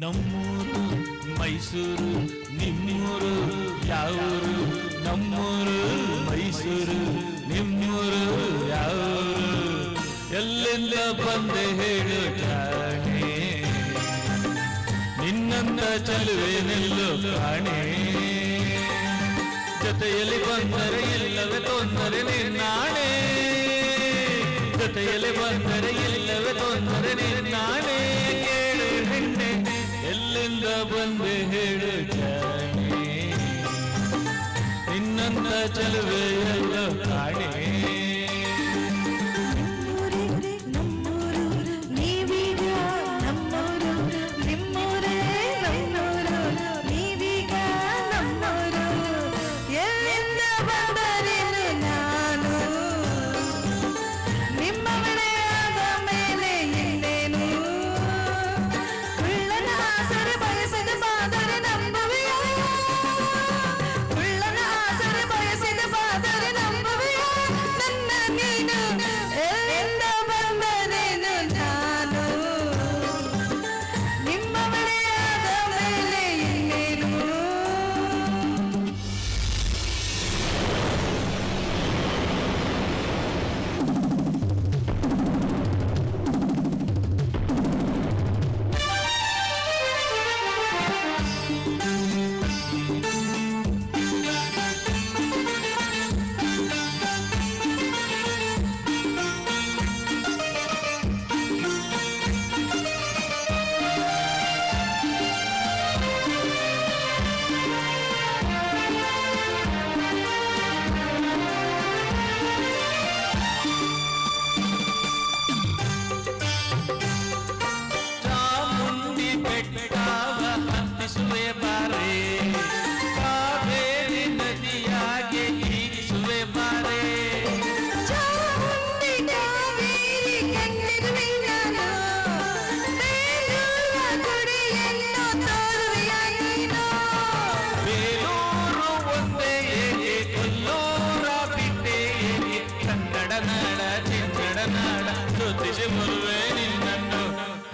ನಮ್ಮೂರು ಮೈಸೂರು ನಿಮ್ಮೂರು ಯಾವೂರು ನಮ್ಮೂರು ಮೈಸೂರು ನಿಮ್ಮೂರು ಯಾವೂರು ಎಲ್ಲಿಂದ ಬಂದೆ ಹೇಳು ಜಾಣೆ ನಿನ್ನಂತ ಚೆಲುವೆ ನಿಲ್ಲು ಕಾಣೆ ಜೊತೆಯಲ್ಲಿ ಬಂದರೆ ಇಲ್ಲವೇ ತೊಂದರೆ ನಿನ್ನಾಣೆ ಜೊತೆಯಲ್ಲಿ ಬಂದರೆ ಇಲ್ಲವೇ ತೊಂದರೆ ನಿನ್ನಾಣೆ ಕೇಳು ಹೆಣ್ಣೆ ಎಲ್ಲಿಂದ ಬಂದೆ ಹೇಳು ಜಾಣೆ ನಿನ್ನಂತ ಚೆಲುವೆ ಎಲ್ಲ ಕಾಣೆ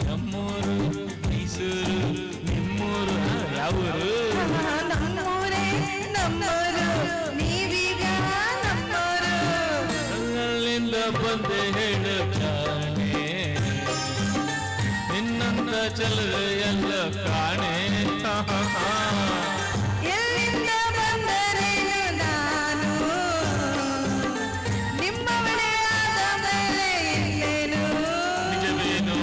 ನಮ್ಮೂರು ಮೈಸೂರು ನಿಮ್ಮೂರು ಯಾವೂರು ನಮ್ಮೂರೇ ನಮ್ಮೂರು ನೀವೀಗ ನಮ್ಮೂರು ಅಲ್ಲಿಂದ ಬಂದೆ ಹೇಳು ಜಾಣೆ ನಿನ್ನಂತ ಚೆಲುವೆ ಎಲ್ಲ ಕಾಣೆ ಎಲ್ಲಿಂದ ಬಂದರೇನು ನಾನು ನಿಮ್ಮವಳೇ ಆದ ಮೇಲೆ ಇನ್ನೇನು ನಿಜವೇನು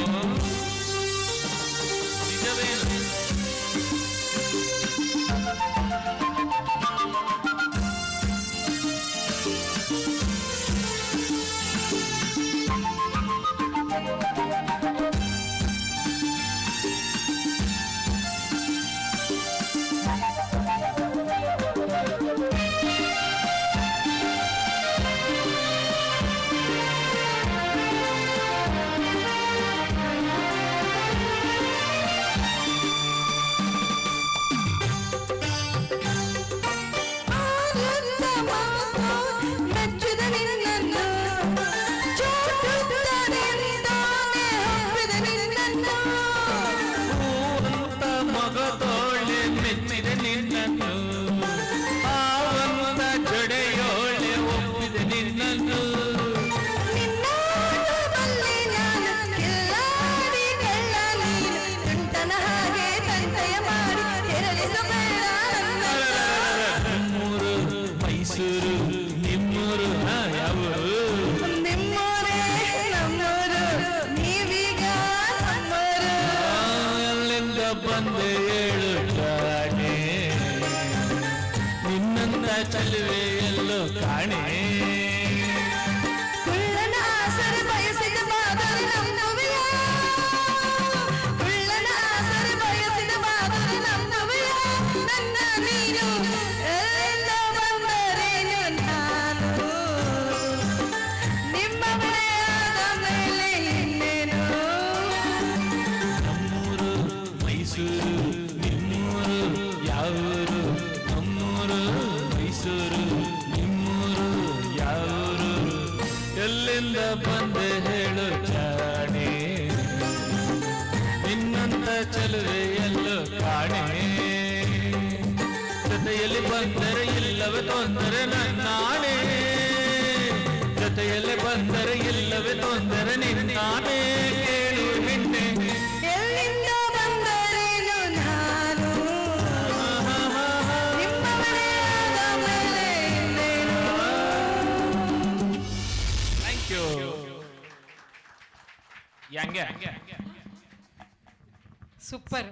ಮೈಸೂರು ನಿಮ್ಮೂರು ಯಾವೂರು ನಿಮ್ಮೂರೇ ನಮ್ಮೂರು ನೀವೀಗ ನಮ್ಮೂರು ಎಲ್ಲಿಂದ ಬಂದೆ ಹೇಳು ಜಾಣೆ ನಿನ್ನಂತ ಚೆಲುವೆ ಎಲ್ಲೋ ಕಾಣೆ ಕುಳ್ಳನ ಆಸರೆ ಬಯಸಿದ ಬಾದರೆ ನಮ್ಮುವೆಯ ಕುಳ್ಳನ ಆಸರೆ ಬಯಸಿದ ಬಾದರೆ ನಮ್ಮುವೆಯ ನನ್ನ ನೀನು ಎಲ್ಲಿಂದ ಬಂದರೇನು ನಾನು ನಿಮ್ಮವಳೇ ಆದ ಮೇಲೆ ಇನ್ನೇನು ನಮ್ಮೂರು ಮೈಸೂರು ನಿಮ್ಮೂರು ಯಾವೂರು ನಮ್ಮೂರು ಮೈಸೂರು ನಿಮ್ಮೂರು ಯಾವೂರು ಎಲ್ಲಿಂದ ಬಂದೆ ಹೇಳು ಜಾಣೆ ನಿನ್ನಂತ ಚೆಲುವೆ ಎಲ್ಲ ಬಂದರೆ ಇಲ್ಲವೇ ತೊಂದರೆ ನನ್ನಾಣೆ ಜೊತೆಯಲ್ಲಿ ಬಂದರೆ ಇಲ್ಲವೇ ತೊಂದರೆ ನಿನ್ನಾಣೆ ಕೇಳು ಹೆಣ್ಣೆ ಎಲ್ಲಿಂದ ಬಂದರೇನು ನಾನು ನಿಮ್ಮ ಮನೆಯಾದ ಮೇಲೆ ಇನ್ನೇನು. ಥ್ಯಾಂಕ್ ಯು ಹೆಂಗೆ ಸೂಪರ್